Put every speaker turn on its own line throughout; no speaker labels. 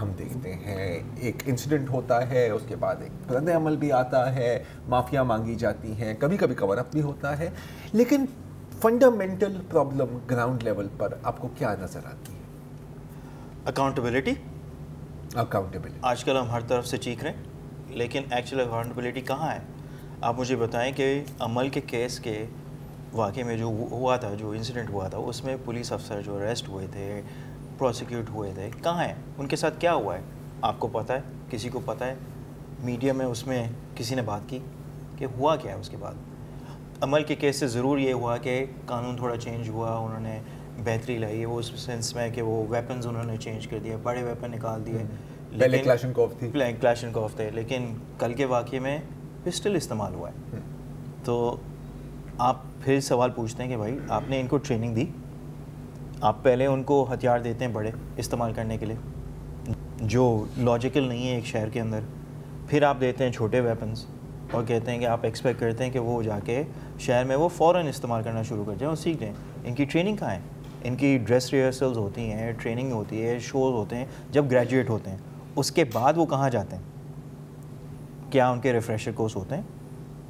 ہم دیکھتے ہیں ایک انسیڈنٹ ہوتا ہے, اس کے بعد ایک رد عمل بھی آتا ہے, معافیاں مانگی جاتی ہیں, کبھی کبھی کور اپ بھی ہوتا ہے, لیکن فنڈامنٹل پرابلم گراؤنڈ لیول پر آپ کو کیا نظر آتی ہے؟
اکاؤنٹیبلٹی.
آج
کل ہم ہر طرف سے چیخ رہے ہیں, لیکن ایکچوئل اکاؤنٹیبلٹی کہاں ہے؟ آپ مجھے بتائیں کہ عمل کے کیس کے واقعے میں جو ہوا تھا, جو انسیڈنٹ ہوا تھا, اس میں پولیس افسر جو اریسٹ ہوئے تھے, پروسیکیوٹ ہوئے تھے, کہاں ہیں؟ ان کے ساتھ کیا ہوا ہے؟ آپ کو پتہ ہے؟ کسی کو پتہ ہے؟ میڈیا میں اس میں کسی نے بات کی کہ ہوا کیا ہے اس کے بعد؟ عمل کے کیس سے ضرور یہ ہوا کہ قانون تھوڑا چینج ہوا, انہوں نے بہتری لائی ہے وہ اس سینس میں کہ وہ ویپنز انہوں نے چینج کر دیے, بڑے ویپن نکال دیے.
پہلے کلاشنکوف
تھے, لیکن کل کے واقعے میں پسٹل استعمال ہوا ہے. تو آپ پھر سوال پوچھتے ہیں کہ بھائی آپ نے ان کو ٹریننگ دی, آپ پہلے ان کو ہتھیار دیتے ہیں بڑے استعمال کرنے کے لیے جو لاجیکل نہیں ہے ایک شہر کے اندر, پھر آپ دیتے ہیں چھوٹے ویپنز اور کہتے ہیں کہ آپ ایکسپیکٹ کرتے ہیں کہ وہ جا کے شہر میں وہ فوراً استعمال کرنا شروع کر جائیں اور سیکھ لیں. ان کی ٹریننگ کہاں ہے؟ ان کی ڈریس ریہرسلز ہوتی ہیں, ٹریننگ ہوتی ہے, شوز ہوتے ہیں جب گریجویٹ ہوتے ہیں, اس کے بعد وہ کہاں جاتے ہیں؟ کیا ان کے ریفریشر کورس ہوتے ہیں؟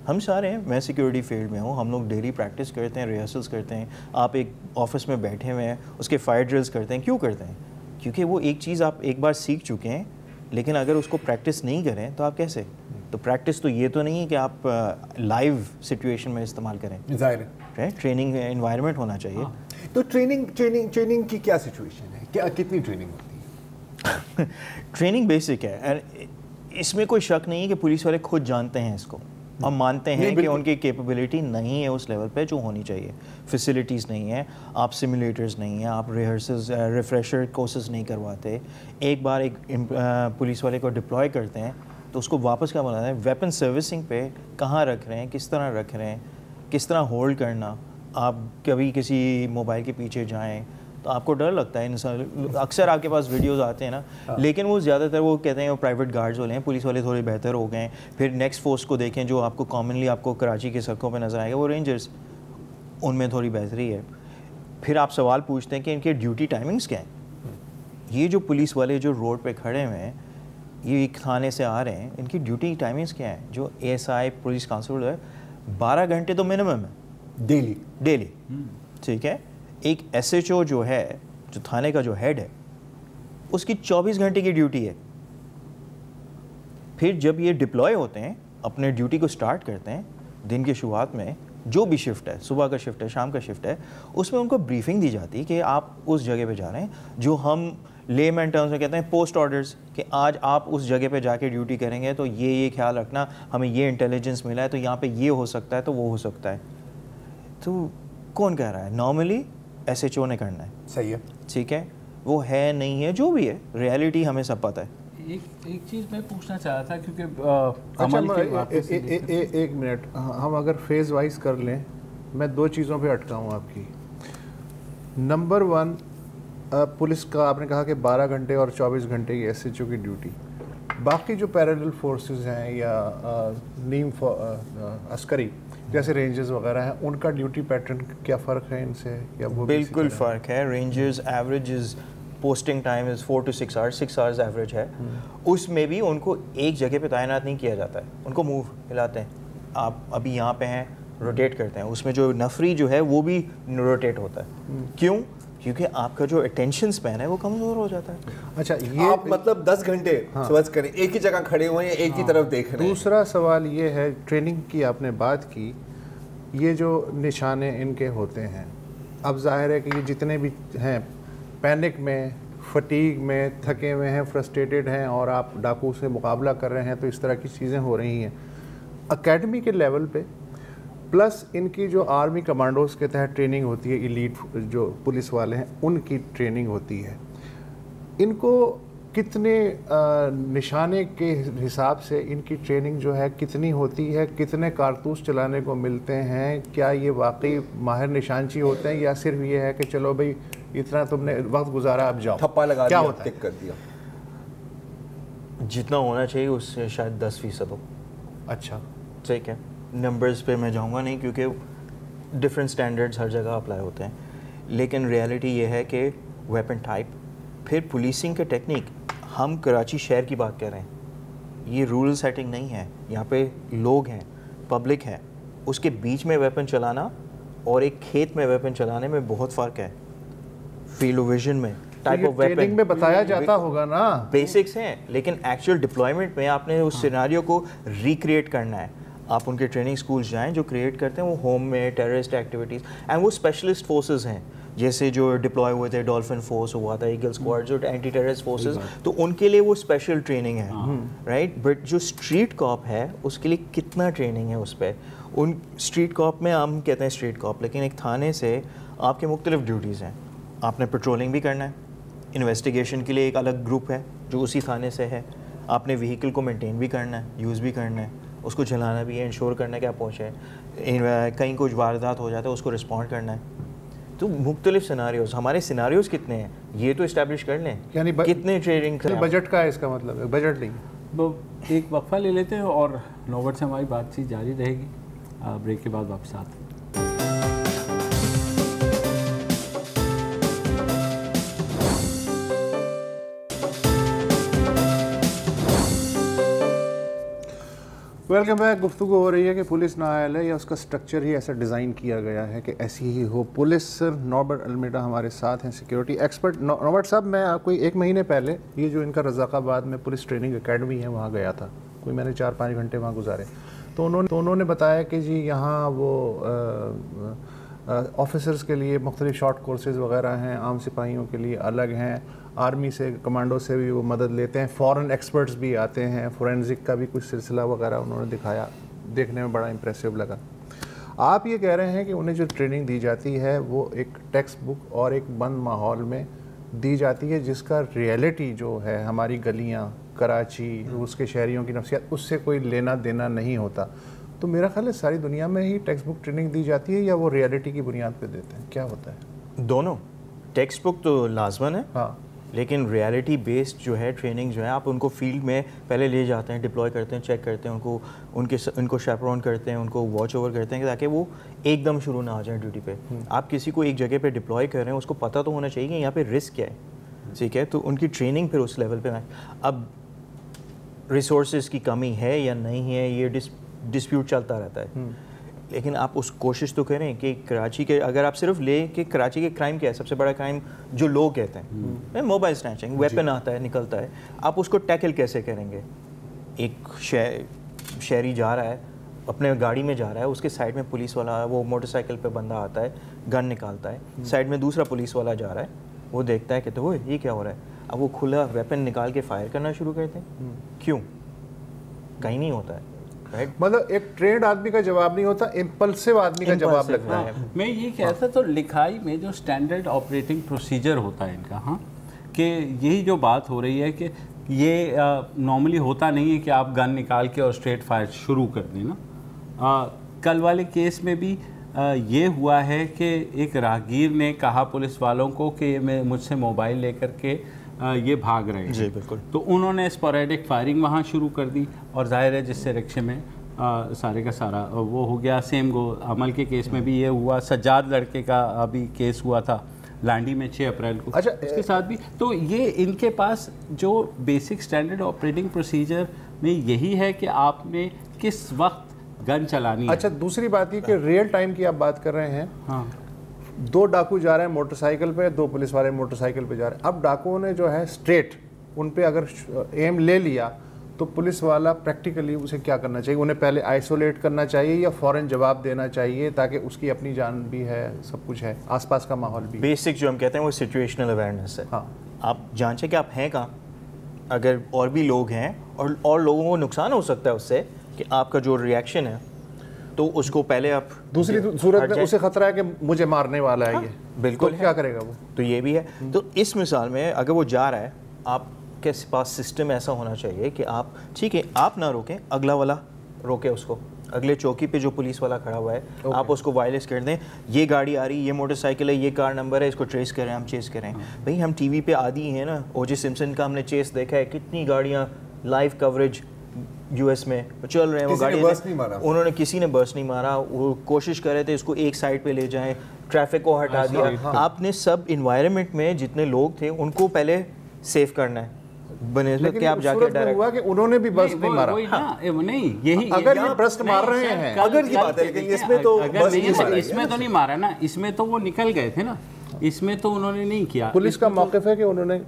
ہم سارے ہیں, میں سیکیورٹی فیلڈ میں ہوں, ہم لوگ ڈیلی پریکٹس کرتے ہیں, ریہرسلس کرتے ہیں. آپ ایک آفس میں بیٹھے ہوئے ہیں, اس کے فائر ڈرلز کرتے ہیں. کیوں کرتے ہیں؟ کیونکہ وہ ایک چیز آپ ایک بار سیکھ چکے ہیں, لیکن اگر اس کو پریکٹس نہیں کریں تو آپ کیسے؟ تو پریکٹس تو یہ تو نہیں ہے کہ آپ لائیو سچویشن میں استعمال کریں, ظاہر ہے ٹریننگ انوائرمنٹ ہونا چاہیے.
تو ٹریننگ کی کیا سچویشن ہے, کیا کتنی ٹریننگ ہوتی ہے؟
ٹریننگ بیسک ہے, اس میں کوئی شک نہیں ہے کہ پولیس والے خود جانتے ہیں اس کو اور مانتے ہیں کہ ان کی کیپیبلٹی نہیں ہے اس لیول پہ جو ہونی چاہیے. فیسلٹیز نہیں ہیں, آپ سیمولیٹرز نہیں ہیں, آپ ریہرسلز ریفریشر کورسز نہیں کرواتے. ایک بار ایک پولیس والے کو ڈپلوائے کرتے ہیں تو اس کو واپس کیا بناتے ہیں؟ ویپن سروسنگ پہ کہاں رکھ رہے ہیں, کس طرح رکھ رہے ہیں, کس طرح ہولڈ کرنا. آپ کبھی کسی موبائل کے پیچھے جائیں تو آپ کو ڈر لگتا ہے. انسان اکثر آپ کے پاس ویڈیوز آتے ہیں نا, لیکن وہ زیادہ تر وہ کہتے ہیں وہ پرائیویٹ گارڈز والے ہیں, پولیس والے تھوڑے بہتر ہو گئے ہیں. پھر نیکسٹ فورس کو دیکھیں جو آپ کو کامنلی آپ کو کراچی کے سڑکوں پہ نظر آئے گا, وہ رینجرز, ان میں تھوڑی بہتری ہے. پھر آپ سوال پوچھتے ہیں کہ ان کے ڈیوٹی ٹائمنگز کیا ہیں. یہ جو پولیس والے جو روڈ پہ کھڑے ہوئے ہیں, یہ ایک تھانے سے آ رہے ہیں, ان کی ڈیوٹی ٹائمنگز کیا ہیں؟ جو A S I police constable ہے 12 گھنٹے تو منیمم ہے ڈیلی. ٹھیک ہے, ایک ایس ایچ او جو ہے, جو تھانے کا جو ہیڈ ہے, اس کی 24 گھنٹے کی ڈیوٹی ہے. پھر جب یہ ڈپلوائے ہوتے ہیں, اپنے ڈیوٹی کو سٹارٹ کرتے ہیں, دن کے شروعات میں جو بھی شفٹ ہے, صبح کا شفٹ ہے, شام کا شفٹ ہے, اس میں ان کو بریفنگ دی جاتی ہے کہ آپ اس جگہ پہ جا رہے ہیں, جو ہم لے مین ٹرمز میں کہتے ہیں پوسٹ آرڈرز, کہ آج آپ اس جگہ پہ جا کے ڈیوٹی کریں گے تو یہ خیال رکھنا, ہمیں یہ انٹیلیجنس ملا ہے تو یہاں پہ یہ ہو سکتا ہے تو وہ ہو سکتا ہے. تو کون کہہ رہا ہے؟ نارملی ایس ایچ او نے کرنا ہے.
صحیح ہے,
ٹھیک ہے, وہ ہے نہیں ہے جو بھی ہے, ریئلٹی ہمیں سب پتہ ہے.
ایک چیز میں پوچھنا چاہ رہا تھا کیونکہ
ایک منٹ, ہم اگر فیز وائز کر لیں, میں 2 چیزوں پہ اٹکا ہوں آپ کی. نمبر 1, پولیس کا آپ نے کہا کہ 12 گھنٹے اور 24 گھنٹے کی ایس ایچ او کی ڈیوٹی. باقی جو پیرالل فورسز ہیں یا نیم عسکری جیسے رینجرز وغیرہ ہیں, ان کا ڈیوٹی پیٹرن کیا فرق ہے ان سے؟
بالکل فرق ہے. Rangers average posting time is 4 to 6 hours, 6 hours average ہے. اس میں بھی ان کو ایک جگہ پہ تعینات نہیں کیا جاتا ہے, ان کو موو ہلاتے ہیں. آپ ابھی یہاں پہ ہیں, روٹیٹ کرتے ہیں, اس میں جو نفری جو ہے وہ بھی روٹیٹ ہوتا ہے. کیوں؟ کیونکہ آپ کا جو اٹینشن سپین ہے وہ کمزور ہو جاتا ہے.
اچھا, یہ آپ مطلب 10 گھنٹے سوچ کریں ایک ہی جگہ کھڑے ہوئے ہیں, ایک ہی طرف دیکھ رہے ہیں.
دوسرا سوال یہ ہے, ٹریننگ کی آپ نے بات کی, یہ جو نشانے ان کے ہوتے ہیں, اب ظاہر ہے کہ یہ جتنے بھی ہیں پینک میں, فٹیگ میں, تھکے ہوئے ہیں, فرسٹریٹڈ ہیں, اور آپ ڈاکو سے مقابلہ کر رہے ہیں, تو اس طرح کی چیزیں ہو رہی ہیں اکیڈمی کے لیول پہ. پلس ان کی جو آرمی کمانڈوز کے تحت ٹریننگ ہوتی ہے, ایلیٹ جو پولیس والے ہیں ان کی ٹریننگ ہوتی ہے. ان کو کتنے نشانے کے حساب سے ان کی ٹریننگ جو ہے کتنی ہوتی ہے, کتنے کارتوس چلانے کو ملتے ہیں, کیا یہ واقعی ماہر نشانچی ہوتے ہیں یا صرف یہ ہے کہ چلو بھائی اتنا تم نے وقت گزارا اب جاؤ,
تھپا لگا
کیا
دیا,
ہوتا ہے؟
ٹک کر دیا.
جتنا ہونا چاہیے اس سے شاید 10% ہو.
اچھا,
ٹھیک ہے, نمبرز پہ میں جاؤں گا نہیں کیونکہ ڈفرینٹ اسٹینڈرڈز ہر جگہ اپلائی ہوتے ہیں, لیکن ریئلٹی یہ ہے کہ ویپن ٹائپ, پھر پولیسنگ کے ٹیکنیک, ہم کراچی شہر کی بات کر رہے ہیں, یہ رورل سیٹنگ نہیں ہے. یہاں پہ لوگ ہیں, پبلک ہے, اس کے بیچ میں ویپن چلانا اور ایک کھیت میں ویپن چلانے میں بہت فرق ہے. فیلڈ ویژن میں ٹائپ آف ویپن
ٹریننگ میں بتایا جاتا ہوگا نا,
بیسکس ہیں, لیکن ایکچوئل ڈپلائمنٹ میں آپ نے اس سیناریو کو ریکریٹ کرنا ہے. آپ ان کے ٹریننگ سکولز جائیں جو کریٹ کرتے ہیں وہ ہوم میں ٹیررسٹ ایکٹیویٹیز, اینڈ وہ اسپیشلسٹ فورسز ہیں جیسے جو ڈپلوائے ہوئے تھے, ڈولفن فورس ہوا تھا, ایگل اسکواڈ, جو اینٹی ٹیررسٹ فورسز, تو ان کے لیے وہ اسپیشل ٹریننگ ہے, رائٹ. بٹ جو اسٹریٹ کاپ ہے اس کے لیے کتنا ٹریننگ ہے اس پہ؟ ان اسٹریٹ کاپ میں ہم کہتے ہیں اسٹریٹ کاپ, لیکن ایک تھانے سے آپ کے مختلف ڈیوٹیز ہیں. آپ نے پیٹرولنگ بھی کرنا ہے, انویسٹیگیشن کے لیے ایک الگ گروپ ہے جو اسی تھانے سے ہے, آپ نے وہیکل کو مینٹین بھی کرنا ہے, یوز بھی کرنا ہے, اس کو چلانا بھی ہے, انشور کرنا ہے کہ آپ پہنچے, کہیں کچھ واردات ہو جاتا ہے اس کو رسپونڈ کرنا ہے. تو مختلف سیناریوز, ہمارے سیناریوز کتنے ہیں یہ تو اسٹیبلش کر لیں, یعنی کتنے ٹریننگ کریں.
بجٹ کا ہے اس کا مطلب ہے, بجٹ نہیں.
ایک وقفہ لے لیتے ہیں اور نوبت سے ہماری بات چیت جاری رہے گی. بریک کے بعد واپس آتے ہیں.
Welcome back. گفتگو ہو رہی ہے کہ پولیس نااہل ہے یا اس کا اسٹرکچر ہی ایسا ڈیزائن کیا گیا ہے کہ ایسی ہی ہو. پولیس نوبرٹ المیڈا ہمارے ساتھ ہیں, سیکیورٹی ایکسپرٹ. نوبرٹ صاحب, میں کوئی 1 مہینے پہلے یہ جو ان کا رزاق آباد میں پولیس ٹریننگ اکیڈمی ہے وہاں گیا تھا, کوئی میں نے 4-5 گھنٹے وہاں گزارے. تو انہوں نے بتایا کہ جی یہاں وہ آفیسرز کے لیے مختلف شارٹ کورسز وغیرہ ہیں, عام سپاہیوں کے لیے الگ ہیں, آرمی سے کمانڈو سے بھی وہ مدد لیتے ہیں, فورن ایکسپرٹس بھی آتے ہیں, فورینزک کا بھی کچھ سلسلہ وغیرہ انہوں نے دکھایا, دیکھنے میں بڑا امپریسو لگا. آپ یہ کہہ رہے ہیں کہ انہیں جو ٹریننگ دی جاتی ہے وہ ایک ٹیکسٹ بک اور ایک بند ماحول میں دی جاتی ہے, جس کا ریئلٹی جو ہے ہماری گلیاں, کراچی, اس کے شہریوں کی نفسیات, اس سے کوئی لینا دینا نہیں ہوتا. تو میرا خیال ہے ساری دنیا میں ہی ٹیکسٹ بک ٹریننگ دی جاتی ہے یا وہ ریئلٹی کی بنیاد پہ دیتے ہیں, کیا ہوتا ہے؟
دونوں. ٹیکسٹ بک تو لازمن ہے,
ہاں,
لیکن ریالٹی بیسڈ جو ہے ٹریننگ جو ہے, آپ ان کو فیلڈ میں پہلے لے جاتے ہیں, ڈپلوائے کرتے ہیں, چیک کرتے ہیں ان کو شیپرون کرتے ہیں, ان کو واچ اوور کرتے ہیں تاکہ وہ ایک دم شروع نہ آ جائیں ڈیوٹی پہ. آپ کسی کو ایک جگہ پہ ڈپلوائے کر رہے ہیں, اس کو پتہ تو ہونا چاہیے کہ یہاں پہ رسک کیا ہے, ٹھیک ہے. تو ان کی ٹریننگ پھر اس لیول پہ. اب ریسورسز کی کمی ہے یا نہیں ہے, یہ ڈسپیوٹ چلتا رہتا ہے, لیکن آپ اس کوشش تو کریں کہ کراچی کے, اگر آپ صرف لیں کہ کراچی کے کرائم کیا ہے, سب سے بڑا کرائم جو لوگ کہتے ہیں موبائل سنیچنگ, ویپن آتا ہے نکلتا ہے, آپ اس کو ٹیکل کیسے کریں گے؟ ایک شہری جا رہا ہے, اپنے گاڑی میں جا رہا ہے, اس کے سائڈ میں پولیس والا, وہ موٹر سائیکل پہ بندہ آتا ہے, گن نکالتا ہے, سائڈ میں دوسرا پولیس والا جا رہا ہے, وہ دیکھتا ہے کہ تو یہ کیا ہو رہا ہے, اب وہ کھلا ویپن نکال کے فائر کرنا شروع کرتے ہیں. کیوں؟ کہیں نہیں ہوتا ہے.
مطلب ایک ٹرینڈ آدمی کا جواب نہیں ہوتا, امپلسو آدمی کا جواب لگتا ہے.
میں یہ کہتا تو لکھائی میں جو سٹینڈرڈ آپریٹنگ پروسیجر ہوتا ہے ان کا, ہاں, کہ یہی جو بات ہو رہی ہے کہ یہ نارملی ہوتا نہیں ہے کہ آپ گن نکال کے اور اسٹریٹ فائر شروع کر دیں نا. کل والے کیس میں بھی یہ ہوا ہے کہ ایک راہگیر نے کہا پولیس والوں کو کہ میں مجھ سے موبائل لے کر کے یہ بھاگ رہے ہیں.
جی بالکل.
تو انہوں نے اسپوریڈک فائرنگ وہاں شروع کر دی, اور ظاہر ہے جس سے رکشے میں سارے کا سارا وہ ہو گیا. سیم گو عمل کے کیس میں بھی یہ ہوا, سجاد لڑکے کا ابھی کیس ہوا تھا لانڈی میں 6 اپریل کو, اس کے ساتھ بھی. تو یہ ان کے پاس جو بیسک سٹینڈرڈ آپریٹنگ پروسیجر میں یہی ہے کہ آپ نے کس وقت گن چلانی ہے.
اچھا, دوسری بات یہ کہ ریئل ٹائم کی آپ بات کر رہے ہیں.
ہاں,
2 ڈاکو جا رہے ہیں موٹر سائیکل پہ, 2 پولیس والے موٹر سائیکل پہ جا رہے ہیں. اب ڈاکوؤں نے جو ہے اسٹریٹ ان پہ اگر ایم لے لیا تو پولیس والا پریکٹیکلی اسے کیا کرنا چاہیے؟ انہیں پہلے آئسولیٹ کرنا چاہیے یا فوراً جواب دینا چاہیے تاکہ اس کی اپنی جان بھی ہے, سب کچھ ہے, آس پاس کا ماحول بھی.
بیسک جو ہم کہتے ہیں وہ سچویشنل اویئرنیس ہے.
ہاں,
آپ جانچیں کہ آپ ہیں کہاں, اگر اور بھی لوگ ہیں اور لوگوں کو نقصان ہو سکتا ہے اس سے کہ آپ کا جو ریئیکشن ہے, تو اس کو پہلے آپ,
دوسری صورت میں اسے خطرہ ہے کہ مجھے مارنے والا ہے, یہ
بالکل
کیا کرے گا وہ؟
تو یہ بھی ہے. تو اس مثال میں اگر وہ جا رہا ہے, آپ کے پاس سسٹم ایسا ہونا چاہیے کہ آپ, ٹھیک ہے, آپ نہ روکیں, اگلا والا روکے اس کو, اگلے چوکی پہ جو پولیس والا کھڑا ہوا ہے آپ اس کو وائرلیس کر دیں, یہ گاڑی آ رہی, یہ موٹر سائیکل ہے, یہ کار نمبر ہے, اس کو ٹریس کریں, ہم چیز کریں. بھائی ہم ٹی وی پہ عادی ہیں نا, او جے سمپسن کا ہم نے چیس دیکھا ہے, کتنی گاڑیاں لائیو کوریج یو ایس میں چل رہے ہیں, وہ گاڑی انہوں نے کسی نے برس نہیں مارا, وہ کوشش کر رہے تھے اس کو ایک سائڈ پہ لے جائیں, ٹریفک کو ہٹا دیا. آپ نے سب انوائرمنٹ میں جتنے لوگ تھے ان کو پہلے سیف کرنا ہے, بنسبت کہ آپ جا کے ڈائریکٹ
ہوا کہ انہوں نے بھی برسٹ نہیں مارا.
نہیں یہی
اگر یہ برسٹ مار رہے ہیں
اگر کی بات ہے, لیکن اس میں تو
اس میں تو نہیں مارا نا, اس میں تو وہ نکل گئے تھے نا, اس میں تو انہوں نے نہیں کیا.
پولیس کا موقف ہے کہ انہوں نے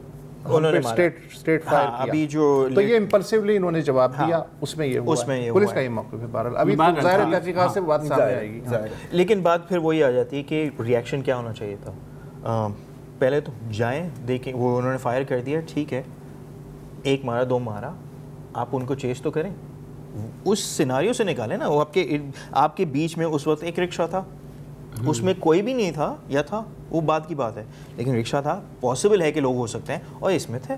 اسٹیٹ فائر کیا.
ابھی جو
تو یہ امپلسively انہوں نے جواب دیا, اس میں یہ ہوا, پولیس کا یہ موقف ہے. بہرحال ابھی ظاہر ہے تحقیقات سے بات سامنے آئے گی.
لیکن بات پھر وہی آ جاتی ہے کہ ریئیکشن کیا ہونا چاہیے تھا. پہلے تو جائیں دیکھیں, وہ انہوں نے فائر کر دیا, ٹھیک ہے, ایک مارا دو مارا, آپ ان کو چیز تو کریں, اس سیناریو سے نکالیں نا. وہ آپ کے بیچ میں اس وقت ایک رکشہ تھا, اس میں کوئی بھی نہیں تھا یا تھا, وہ بات کی بات ہے, لیکن رکشہ تھا, پاسبل ہے کہ لوگ ہو سکتے ہیں, اور اس میں تھے.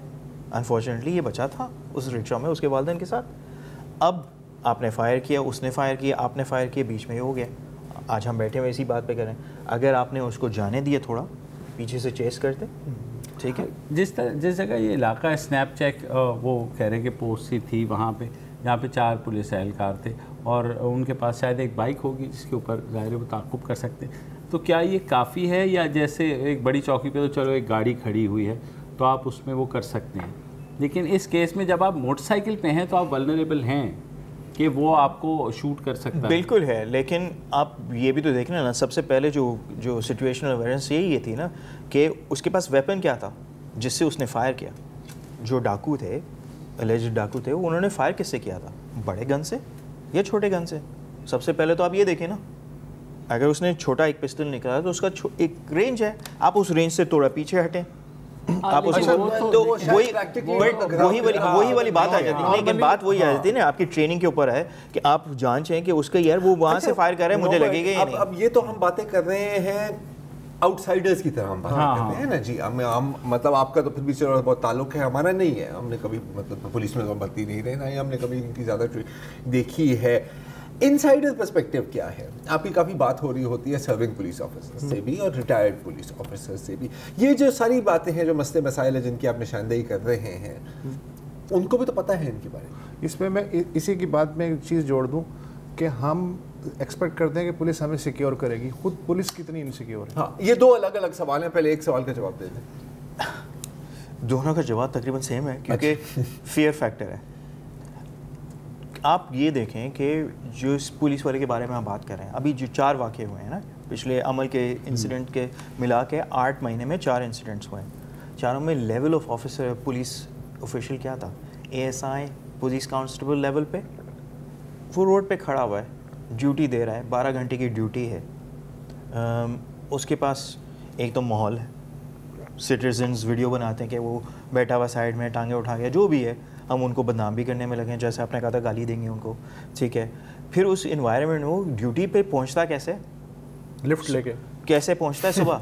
انفارچونیٹلی یہ بچا تھا اس رکشہ میں اس کے والدین کے ساتھ. اب آپ نے فائر کیا, اس نے فائر کیا, آپ نے فائر کیا, بیچ میں یہ ہو گیا. آج ہم بیٹھے ہوئے اسی بات پہ کریں, اگر آپ نے اس کو جانے دیا تھوڑا, پیچھے سے چیس کرتے, ٹھیک ہے.
جس جگہ یہ علاقہ ہے سنیپ چیک, وہ کہہ رہے کہ پوسٹ سی تھی وہاں پہ جہاں پہ 4 پولیس اہلکار تھے, اور ان کے پاس شاید ایک بائک ہوگی جس کے اوپر ظاہر وہ تعاقب کر سکتے. تو کیا یہ کافی ہے, یا جیسے ایک بڑی چوکی پہ تو چلو ایک گاڑی کھڑی ہوئی ہے تو آپ اس میں وہ کر سکتے ہیں, لیکن اس کیس میں جب آپ موٹر سائیکل پہ ہیں تو آپ ولنریبل ہیں کہ وہ آپ کو شوٹ کر سکتا ہے.
بالکل ہے, لیکن آپ یہ بھی تو دیکھنا نا, سب سے پہلے جو سچویشنل اویئرنس یہی تھی نا کہ اس کے پاس ویپن کیا تھا جس سے اس نے فائر کیا. جو ڈاکو تھے, الیجڈ ڈاکو تھے, انہوں نے فائر کس سے کیا تھا, بڑے گن سے یا چھوٹے گن سے؟ سب سے پہلے تو آپ یہ دیکھیں نا, اگر اس نے چھوٹا ایک پسٹل نکالا تو اس کا ایک رینج ہے, آپ اس رینج سے تھوڑا پیچھے ہٹیں, آپ تو وہی والی بات آ جاتی ہے. لیکن بات وہی آ جاتی ہے نا, آپ کی ٹریننگ کے اوپر ہے کہ آپ جان چاہیں کہ اس کا یار وہ وہاں سے فائر کر رہا ہے, مجھے لگے گا.
اب یہ تو ہم باتیں کر رہے ہیں آؤٹ سائڈرز کی طرح ہم بات کرتے ہیں نا جی. ہم مطلب آپ کا تو پھر بھی بہت تعلق ہے, ہمارا نہیں ہے, ہم نے کبھی مطلب پولیس میں بھرتی نہیں رہے, نہ ہی ہم نے کبھی ان کی زیادہ دیکھی ہے. انسائڈر پرسپیکٹیو کیا ہے؟ آپ کی کافی بات ہو رہی ہوتی ہے سرونگ پولیس آفیسر سے بھی اور ریٹائرڈ پولیس آفیسر سے بھی. یہ جو ساری باتیں ہیں, جو مسئلے مسائل ہیں جن کی آپ نشاندہی کر رہے ہیں, ان کو بھی تو پتہ ہے ان کے بارے میں.
اس میں اسی کی بات میں ایک چیز جوڑ دوں کہ ہم ایکسپیکٹ کرتے ہیں کہ پولیس ہمیں سیکیور کرے گی, خود پولیس کتنی انسیکیور ہے.
ہاں, یہ دو الگ الگ سوال ہیں, پہلے ایک سوال کا جواب دے دیں.
دونوں کا جواب تقریباً سیم ہے, کیونکہ فیئر فیکٹر ہے. آپ یہ دیکھیں کہ جو اس پولیس والے کے بارے میں ہم بات کر رہے ہیں, ابھی جو 4 واقعے ہوئے ہیں نا پچھلے عمل کے انسیڈنٹ کے ملا کے 8 مہینے میں 4 انسیڈنٹس ہوئے ہیں. چاروں میں level of officer police official کیا تھا, A S I police constable level پہ, وہ روڈ پہ کھڑا ہوا ہے, ڈیوٹی دے رہا ہے, 12 گھنٹے کی ڈیوٹی ہے. اس کے پاس ایک تو ماحول ہے, سٹیزنز ویڈیو بناتے ہیں کہ وہ بیٹھا ہوا سائڈ میں ٹانگیں اٹھا گیا, جو بھی ہے, ہم ان کو بدنام بھی کرنے میں لگے ہیں, جیسے آپ نے کہا تھا گالی دیں گے ان کو, ٹھیک ہے. پھر اس انوائرمنٹ میں وہ ڈیوٹی پہ پہنچتا کیسے,
لفٹ لے کے
کیسے پہنچتا ہے صبح,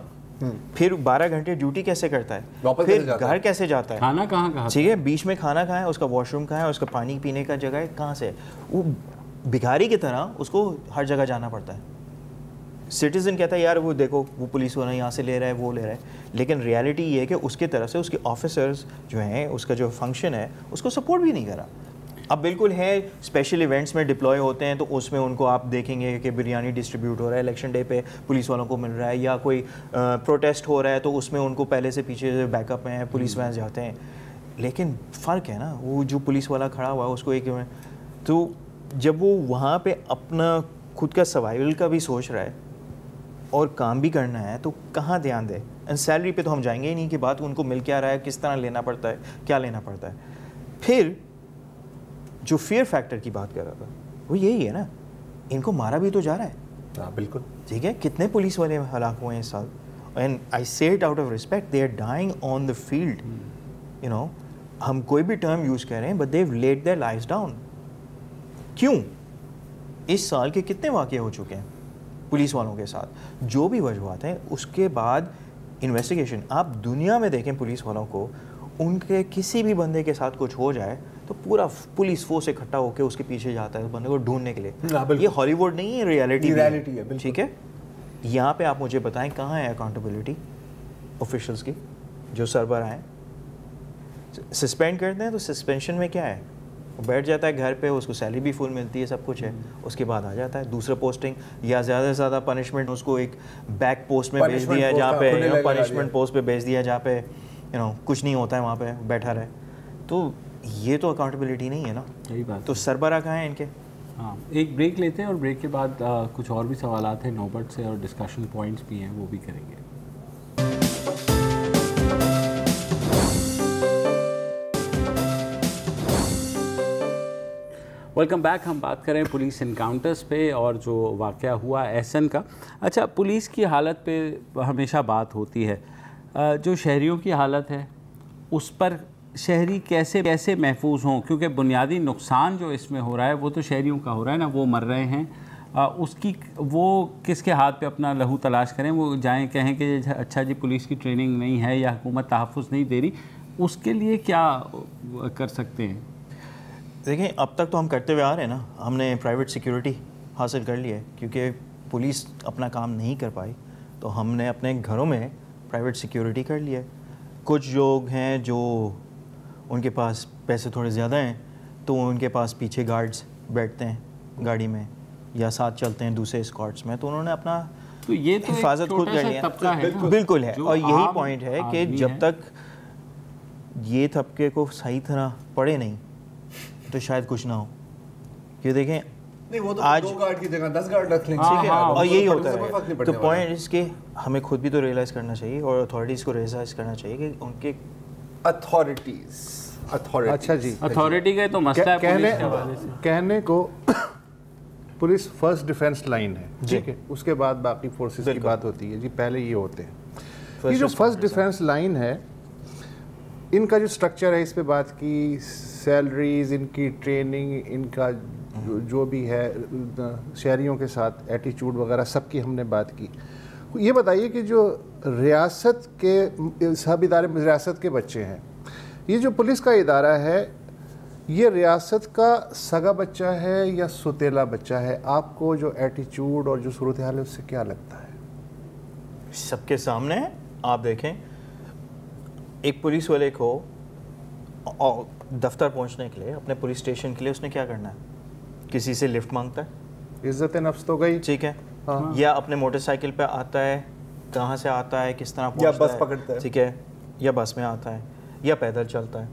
پھر 12 گھنٹے ڈیوٹی کیسے کرتا ہے, پھر گھر کیسے جاتا ہے,
کھانا کہاں,
ٹھیک ہے, بیچ میں کھانا کہاں ہے, اس کا واش روم کہاں ہے, اس کا پانی پینے کا جگہ ہے کہاں سے. وہ بھکاری کی طرح اس کو ہر جگہ جانا پڑتا ہے. سٹیزن کہتا ہے یار وہ دیکھو وہ پولیس والا یہاں سے لے رہا ہے, وہ لے رہا ہے, لیکن ریالٹی یہ ہے کہ اس کی طرف سے اس کے آفیسرز جو ہیں, اس کا جو فنکشن ہے, اس کو سپورٹ بھی نہیں کرا. اب بالکل ہے, اسپیشل ایونٹس میں ڈپلوائے ہوتے ہیں تو اس میں ان کو آپ دیکھیں گے کہ بریانی ڈسٹریبیوٹ ہو رہا ہے, الیکشن ڈے پہ پولیس والوں کو مل رہا ہے, یا کوئی پروٹیسٹ ہو رہا ہے تو اس میں ان کو پہلے سے پیچھے بیک اپ میں پولیس وین جاتے ہیں. لیکن فرق ہے نا, وہ جو پولیس والا کھڑا ہوا ہے اس کو ایک, تو جب وہ وہاں پہ اپنا خود کا سروائیول کا بھی سوچ رہا ہے اور کام بھی کرنا ہے, تو کہاں دھیان دے. اینڈ سیلری پہ تو ہم جائیں گے ہی نہیں کہ بات ان کو مل کیا رہا ہے, کس طرح لینا پڑتا ہے, کیا لینا پڑتا ہے. پھر جو فیئر فیکٹر کی بات کر رہا تھا وہ یہی ہے نا, ان کو مارا بھی تو جا رہا ہے.
ہاں بالکل,
ٹھیک ہے, کتنے پولیس والے ہلاک ہوئے ہیں اس سال, and I say it out of respect, they are dying on the field. You know, ہم کوئی بھی ٹرم یوز کریں, but they have laid their lives down. کیوں؟ اس سال کے کتنے واقعے ہو چکے ہیں پولیس والوں کے ساتھ, جو بھی وجوہات ہیں, اس کے بعد انویسٹیگیشن. آپ دنیا میں دیکھیں پولیس والوں کو, ان کے کسی بھی بندے کے ساتھ کچھ ہو جائے تو پورا پولیس فورس اکٹھا ہو کے اس کے پیچھے جاتا ہے اس بندے کو ڈھونڈنے کے لیے. یہ ہالی ووڈ نہیں ہے, ریالٹی ہے. ٹھیک ہے, یہاں پہ آپ مجھے بتائیں کہاں ہے اکاؤنٹیبلٹی آفیشلس کی, جو سربراہ ہیں سسپینڈ کرتے ہیں تو سسپینشن میں کیا ہے, بیٹھ جاتا ہے گھر پہ, اس کو سیلری بھی فل ملتی ہے, سب کچھ ہے, اس کے بعد آ جاتا ہے دوسرا پوسٹنگ, یا زیادہ سے زیادہ پنشمنٹ اس کو ایک بیک پوسٹ میں بھیج دیا, جہاں پہ پنشمنٹ پوسٹ پہ بھیج دیا, جہاں پہ کچھ نہیں ہوتا ہے, وہاں پہ بیٹھا رہے. تو یہ تو اکاؤنٹیبلٹی نہیں ہے نا.
صحیح بات.
تو سربراہ کہاں ہیں ان کے؟
ہاں ایک بریک لیتے ہیں اور بریک کے بعد کچھ اور بھی سوالات ہیں نوبت سے اور ڈسکشن پوائنٹس بھی ہیں وہ بھی کریں گے. Welcome back. ہم بات کریں پولیس انکاؤنٹرز پہ اور جو واقعہ ہوا ایسن کا. اچھا پولیس کی حالت پہ ہمیشہ بات ہوتی ہے, جو شہریوں کی حالت ہے اس پر شہری کیسے محفوظ ہوں, کیونکہ بنیادی نقصان جو اس میں ہو رہا ہے وہ تو شہریوں کا ہو رہا ہے نا, وہ مر رہے ہیں. اس کی وہ کس کے ہاتھ پہ اپنا لہو تلاش کریں, وہ جائیں کہیں کہ اچھا جی پولیس کی ٹریننگ نہیں ہے یا حکومت تحفظ نہیں دے رہی, اس کے لیے کیا کر سکتے ہیں؟
دیکھیں اب تک تو ہم کرتے ہوئے آ رہے ہیں نا, ہم نے پرائیویٹ سیکیورٹی حاصل کر لی ہے کیونکہ پولیس اپنا کام نہیں کر پائی, تو ہم نے اپنے گھروں میں پرائیویٹ سیکیورٹی کر لی ہے. کچھ لوگ ہیں جو ان کے پاس پیسے تھوڑے زیادہ ہیں تو ان کے پاس پیچھے گارڈز بیٹھتے ہیں گاڑی میں یا ساتھ چلتے ہیں دوسرے اسکارٹس میں, تو انہوں نے اپنا حفاظت خود کر لیا. بالکل ہے, اور یہی پوائنٹ ہے کہ جب تک یہ طبقے کو صحیح طرح پڑھے نہیں تو شاید کچھ نہ ہو. کہ دیکھیں آج 2 گارڈ کی جگہ 10 گارڈ رکھ لیں, ٹھیک ہے, اور یہی ہوتا ہے. تو پوائنٹ اس کے ہمیں خود بھی تو ریئلائز کرنا چاہیے اور اتھارٹیز کو ریئلائز کرنا چاہیے کہ ان کے
اچھا جی
اتھارٹی کا تو مسئلہ ہے
کہنے کو پولیس فرسٹ ڈیفنس لائن ہے, ٹھیک ہے, اس کے بعد باقی فورسز کی بات ہوتی ہے. جی پہلے یہ ہوتے ہیں, یہ جو فرسٹ ڈیفنس لائن ہے ان کا جو سٹرکچر ہے اس پہ بات کی, سیلریز, ان کی ٹریننگ, ان کا جو بھی ہے شہریوں کے ساتھ ایٹیچیوڈ وغیرہ سب کی ہم نے بات کی. یہ بتائیے کہ جو ریاست کے سب ادارے ریاست کے بچے ہیں, یہ جو پولیس کا ادارہ ہے یہ ریاست کا سگا بچہ ہے یا سوتیلا بچہ ہے؟ آپ کو جو ایٹیچیوڈ اور جو صورتحال ہے اس سے کیا لگتا ہے؟
سب کے سامنے آپ دیکھیں, ایک پولیس والے کو دفتر پہنچنے کے لیے اپنے پولیس اسٹیشن کے لیے اس نے کیا کرنا ہے؟ کسی سے لفٹ مانگتا ہے,
عزت نفس تو گئی,
ٹھیک ہے, یا اپنے موٹر سائیکل پہ آتا ہے, کہاں سے آتا ہے, کس طرح پہنچتا ہے,
یا بس پکڑتا ہے,
ٹھیک ہے, یا بس میں آتا ہے, یا پیدل چلتا ہے,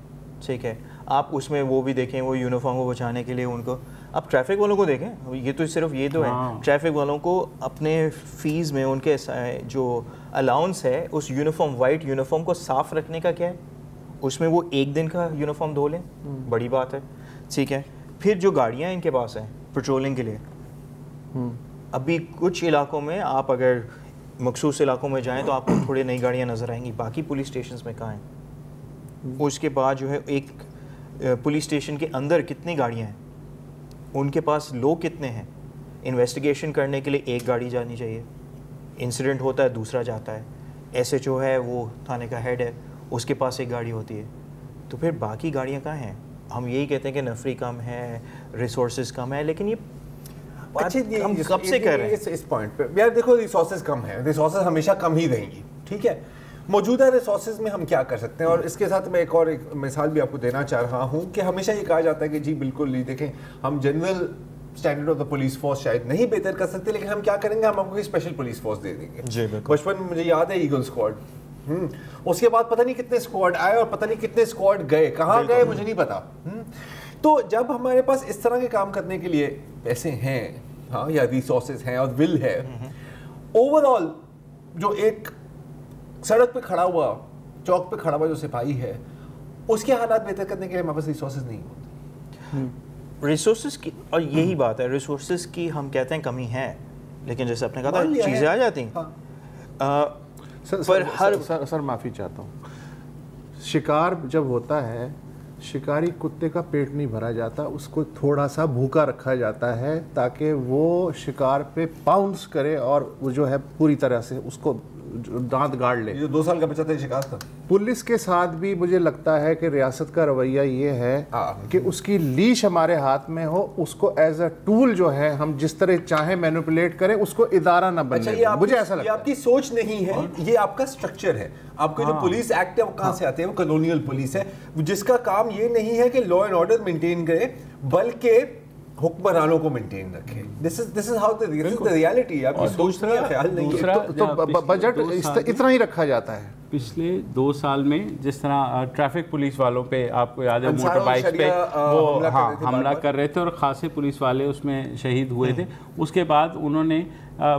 ٹھیک ہے. آپ اس میں وہ بھی دیکھیں, وہ یونیفارم کو بچانے کے لیے ان کو, اب ٹریفک والوں کو دیکھیں, یہ تو صرف یہ تو ہے, ٹریفک والوں کو اپنے فیس میں ان کے جو الاؤنس ہے اس یونیفارم وائٹ یونیفارم کو صاف رکھنے کا کیا ہے, اس میں وہ 1 دن کا یونیفارم دھو لیں, بڑی بات ہے, ٹھیک ہے. پھر جو گاڑیاں ان کے پاس ہیں پیٹرولنگ کے لیے, ابھی کچھ علاقوں میں آپ اگر مخصوص علاقوں میں جائیں تو آپ کو تھوڑی نئی گاڑیاں نظر آئیں گی, باقی پولیس اسٹیشنز میں کہاں ہیں؟ اس کے بعد جو ہے ایک پولیس اسٹیشن کے اندر کتنی گاڑیاں ہیں, ان کے پاس لوگ کتنے ہیں؟ انویسٹیگیشن کرنے کے لیے 1 گاڑی جانی چاہیے, انسیڈنٹ ہوتا ہے دوسرا جاتا ہے, ایس ایچ او ہے وہ تھانے کا ہیڈ ہے اس کے پاس 1 گاڑی ہوتی ہے, تو پھر باقی گاڑیاں کہاں ہیں؟ ہم یہی کہتے ہیں کہ نفری کم ہے, ریسورسز کم ہے, لیکن یہ ہم کب سے کہہ رہے ہیں
اس پوائنٹ پہ؟ یار دیکھو ریسورسز کم ہیں, ریسورسز ہمیشہ کم ہی رہیں گی, ٹھیک ہے. موجودہ ریسورسز میں ہم کیا کر سکتے ہیں, اور اس کے ساتھ میں ایک مثال بھی آپ کو دینا چاہ رہا ہوں کہ ہمیشہ یہ کہا جاتا ہے کہ جی بالکل نہیں, دیکھیں ہم general standard of the police force شاید نہیں بہتر کر سکتے, لیکن ہم کیا کریں گے, ہم آپ کو اسپیشل پولیس فورس دے دیں گے. بچپن میں مجھے یاد ہے ایگل اسکواڈ, اس کے بعد پتہ نہیں کتنے اسکواڈ آئے اور پتہ نہیں کتنے اسکواڈ گئے, کہاں گئے مجھے نہیں پتا. تو جب ہمارے پاس اس طرح کے کام کرنے کے لیے پیسے ہیں, ہاں, یا ریسورسز ہیں اور ول ہے, اوور آل جو ایک سڑک پہ کھڑا ہوا, چوک پہ کھڑا ہوا جو سپاہی ہے, اس کے حالات بہتر کرنے کے لیے ہمارے پاس ریسورسز نہیں ہوتے.
ریسورسز کی, اور یہی بات ہے, ریسورسز کی ہم کہتے ہیں کمی ہے, لیکن جیسے آپ نے کہا تھا چیزیں آ جاتی ہیں.
سر معافی چاہتا ہوں, شکار جب ہوتا ہے شکاری کتے کا پیٹ نہیں بھرا جاتا, اس کو تھوڑا سا بھوکا رکھا جاتا ہے تاکہ وہ شکار پہ پاؤنس کرے اور وہ جو ہے پوری طرح سے اس کو دانت گاڑ لے.
جو 2 سال کا بچہ تھا شکار تھا.
پولیس کے ساتھ بھی مجھے لگتا ہے کہ ریاست کا رویہ یہ ہے کہ اس کی لیش ہمارے ہاتھ میں ہو, اس کو ایز اے ٹول جو ہے ہم جس طرح چاہیں مینوپولیٹ کریں, اس کو ادارہ نہ بننے دیں. مجھے ایسا لگتا ہے
یہ آپ کی سوچ نہیں ہے, یہ آپ کا سٹرکچر ہے. آپ کا جو پولیس ایکٹ ہے وہ کہاں سے آتے ہیں؟ وہ کالونیل پولیس ہے, جس کا کام یہ نہیں ہے کہ لا اینڈ آرڈر مینٹین کرے, بلکہ حکمرانوں کو مینٹین رکھیں. This is how the reality. آپ دوسرا خیال نہیں ہے
تو بجٹ اتنا ہی رکھا جاتا ہے.
پچھلے 2 سال میں جس طرح ٹریفک پولیس والوں پہ آپ کو یاد ہے موٹر بائکس پہ وہ حملہ کر رہے تھے اور خاصے پولیس والے اس میں شہید ہوئے تھے, اس کے بعد انہوں نے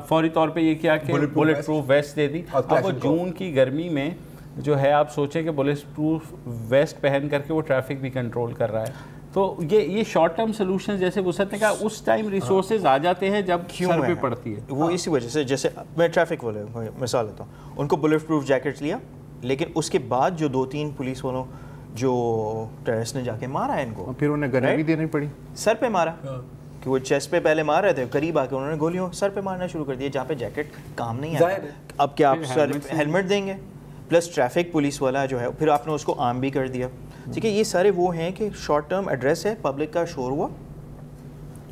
فوری طور پہ یہ کیا کہ بلٹ پروف ویسٹ دے دی. اب وہ جون کی گرمی میں جو ہے آپ سوچیں کہ بلٹ پروف ویسٹ پہن کر کے وہ ٹریفک بھی کنٹرول کر رہا ہے. تو یہ شارٹ ٹرم سلوشن جیسے وسعت نے کہا اس ٹائم ریسورسز آ جاتے ہیں جب سر پہ پڑتی ہے.
وہ اسی وجہ سے, جیسے میں ٹریفک والے مثال لیتا ہوں, ان کو بلٹ پروف جیکٹس لیا, لیکن اس کے بعد جو 2-3 پولیس والوں جو ٹیررسٹ نے جا کے مارا ہے ان کو,
پھر انہیں گنیں بھی دینی پڑی,
سر پہ مارا کہ وہ چیسٹ پہ پہلے مار رہے تھے, قریب آ کے انہوں نے گولیوں سر پہ مارنا شروع کر دیا جہاں پہ جیکٹ کام نہیں آیا. اب کیا آپ سر ہیلمٹ دیں گے, پلس ٹریفک پولیس والا جو ہے پھر آپ نے اس کو عام بھی کر دیا. ٹھیک ہے, یہ سارے وہ ہیں کہ شارٹ ٹرم ایڈریس ہے, پبلک کا شور ہوا,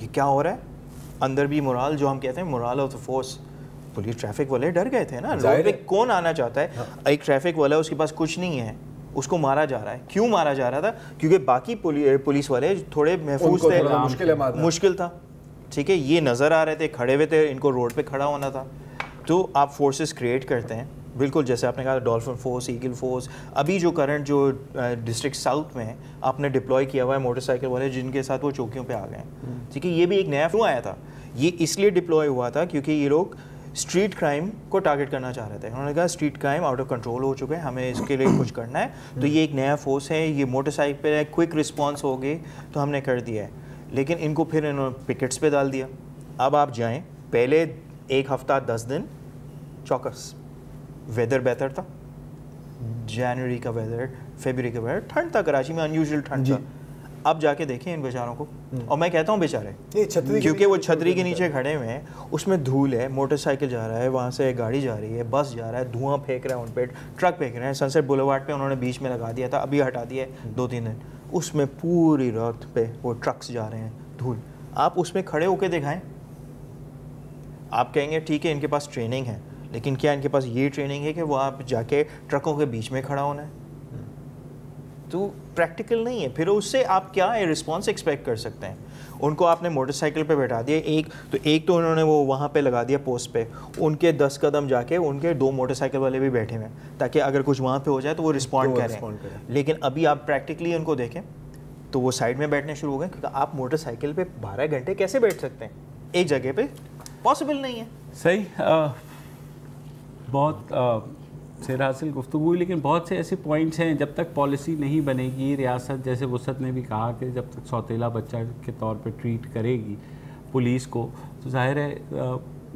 یہ کیا ہو رہا ہے اندر بھی مورال جو ہم کہتے ہیں morale of the force. Police traffic والے ڈر گئے تھے نا, روڈ پہ کون آنا چاہتا ہے, ایک ٹریفک والا اس کے پاس کچھ نہیں ہے, اس کو مارا جا رہا ہے. کیوں مارا جا رہا تھا؟ کیونکہ باقی پولیس والے تھوڑے محفوظ تھے, مشکل تھا. ٹھیک ہے, یہ نظر آ رہے تھے, کھڑے ہوئے تھے, ان کو روڈ پہ کھڑا ہونا تھا. تو آپ فورسز کریٹ کرتے ہیں, بالکل جیسے آپ نے کہا ڈولفن فورس, ایگل فورس. ابھی جو کرنٹ جو ڈسٹرکٹ ساؤتھ میں ہے آپ نے ڈپلوائے کیا ہوا ہے موٹر سائیکل والے, جن کے ساتھ وہ چوکیوں پہ آ گئے ہیں. ٹھیک ہے, یہ بھی ایک نیا کیوں آیا تھا, یہ اس لیے ڈپلوائے ہوا تھا کیونکہ یہ لوگ اسٹریٹ کرائم کو ٹارگیٹ کرنا چاہ رہے تھے. انہوں نے کہا street crime out of control ہو چکے ہیں, ہمیں اس کے لیے کچھ کرنا ہے. تو یہ ایک نیا فورس ہے, یہ موٹر سائیکل پہ کوئک رسپانس ہو گئی تو ہم نے کر دیا ہے. لیکن ان کو پھر انہوں نے پکٹس پہ ڈال دیا. اب آپ جائیں, پہلے 1 ہفتہ 10 دن چوکس, ویدر بہتر تھا, جنوری کا ویدر, فیبرری کا ویدر, ٹھنڈ تھا کراچی میں, انیوژل ٹھنڈ تھا. اب جا کے دیکھیں ان بیچاروں کو, اور میں کہتا ہوں بیچارے کیونکہ وہ چھتری کے نیچے کھڑے ہوئے ہیں, اس میں دھول ہے, موٹر سائیکل جا رہا ہے, وہاں سے گاڑی جا رہی ہے, بس جا رہا ہے, دھواں پھینک رہا ہے ان پہ, ٹرک پھینک رہے ہیں. سن سیٹ بولیوارڈ پہ انہوں نے بیچ میں لگا دیا تھا, ابھی ہٹا دیا ہے 2-3 دن, اس میں پوری رات پہ وہ ٹرکس جا رہے ہیں, دھول. آپ اس میں کھڑے ہو کے دکھائیں, آپ کہیں گے ٹھیک ہے ان کے پاس ٹریننگ ہے, لیکن کیا ان کے پاس یہ ٹریننگ ہے کہ وہ آپ جا کے ٹرکوں کے بیچ میں کھڑا ہونا ہے؟ تو پریکٹیکل نہیں ہے. پھر اس سے آپ کیا رسپانس ایکسپیکٹ کر سکتے ہیں؟ ان کو آپ نے موٹر سائیکل پہ بیٹھا دیا, ایک تو انہوں نے وہ وہاں پہ لگا دیا پوسٹ پہ, ان کے 10 قدم جا کے ان کے 2 موٹر سائیکل والے بھی بیٹھے ہوئے ہیں تاکہ اگر کچھ وہاں پہ ہو جائے تو وہ رسپونڈ کریں. لیکن ابھی آپ پریکٹیکلی ان کو دیکھیں تو وہ سائڈ میں بیٹھنے شروع ہو گئے, کیونکہ آپ موٹر سائیکل پہ 12 گھنٹے کیسے بیٹھ سکتے ہیں ایک جگہ پہ؟ پاسبل نہیں ہے.
صحیح, بہت سیر حاصل گفتگو ہوئی, لیکن بہت سے ایسے پوائنٹس ہیں جب تک پالیسی نہیں بنے گی ریاست, جیسے وسعت نے بھی کہا کہ جب تک سوتیلا بچہ کے طور پہ ٹریٹ کرے گی پولیس کو تو ظاہر ہے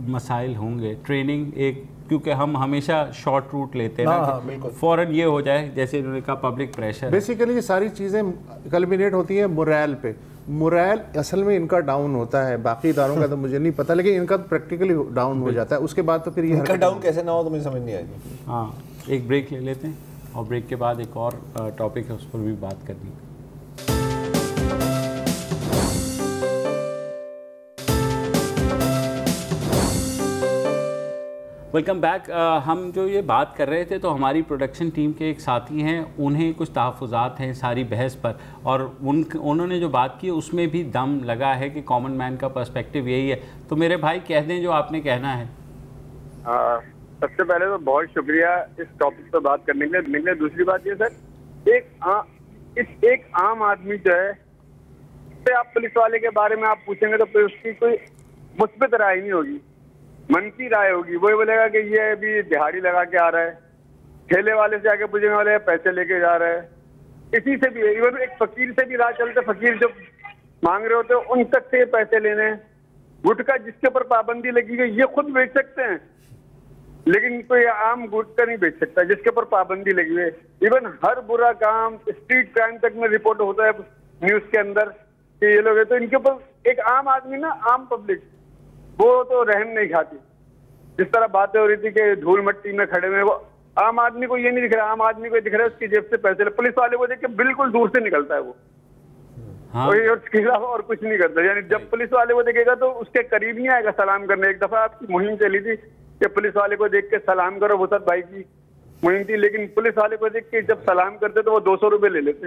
مسائل ہوں گے. ٹریننگ ایک, کیونکہ ہم ہمیشہ شارٹ روٹ لیتے ہیں, فوراً یہ ہو جائے جیسے انہوں نے کہا پبلک پریشر.
بیسیکلی یہ ساری چیزیں کلمینیٹ ہوتی ہیں مورائل پہ. مورائل اصل میں ان کا ڈاؤن ہوتا ہے, باقی اداروں کا تو مجھے نہیں پتہ, لیکن ان کا پریکٹیکلی ڈاؤن ہو جاتا ہے. اس کے بعد تو پھر یہ
ڈاؤن کیسے نہ ہو تو مجھے سمجھ نہیں آئی.
ہاں, ایک بریک لے لیتے ہیں اور بریک کے بعد ایک اور ٹاپک ہے اس پر بھی بات کرنی ہے. Welcome back. ہم جو یہ بات کر رہے تھے تو ہماری پروڈکشن ٹیم کے ایک ساتھی ہیں, انہیں کچھ تحفظات ہیں ساری بحث پر, اور انہوں نے جو بات کی اس میں بھی دم لگا ہے کہ کامن مین کا پرسپیکٹیو یہی ہے. تو میرے بھائی کہہ دیں جو آپ نے کہنا ہے.
سب سے پہلے تو بہت شکریہ اس ٹاپک پہ بات کرنے کے لیے. دوسری بات یہ سر, ایک عام آدمی جو ہے, آپ پولیس والے کے بارے میں آپ پوچھیں گے تو پھر اس کی کوئی مثبت رائے نہیں ہوگی, منفی رائے ہوگی. وہی بولے گا کہ یہ ابھی دہاڑی لگا کے آ رہا ہے. ٹھیلے والے سے آ کے پوچھیں گے والے پیسے لے کے جا رہا ہے. اسی سے بھی ایون ایک فقیر سے بھی رائے چلتے, فقیر جو مانگ رہے ہوتے ان تک سے پیسے لینے. گٹکا جس کے اوپر پابندی لگی گئی یہ خود بیچ سکتے ہیں, لیکن کوئی عام گٹکا نہیں بیچ سکتا جس کے اوپر پابندی لگی ہوئی ہے. ایون ہر برا کام اسٹریٹ کرائم تک میں رپورٹ ہوتا ہے نیوز کے اندر کہ یہ لوگ ہیں, تو ان کے اوپر ایک عام آدمی نا, عام پبلک وہ تو رحم نہیں کھاتی. جس طرح باتیں ہو رہی تھی کہ دھول مٹی میں کھڑے ہوئے, وہ عام آدمی کو یہ نہیں دکھ رہا. عام آدمی کو دکھ رہا ہے اس کی جیب سے پیسے, پولیس والے کو دیکھ کے بالکل دور سے نکلتا ہے وہ, اس کے علاوہ اور کچھ نہیں کرتا. یعنی جب پولیس والے کو دیکھے گا تو اس کے قریب نہیں آئے گا سلام کرنے. ایک دفعہ آپ کی مہم چلی تھی کہ پولیس والے کو دیکھ کے سلام کرو, وسعت بھائی کی مہم تھی, لیکن پولیس والے کو دیکھ کے جب سلام کرتے تو وہ 200 روپے لے لیتے.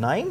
9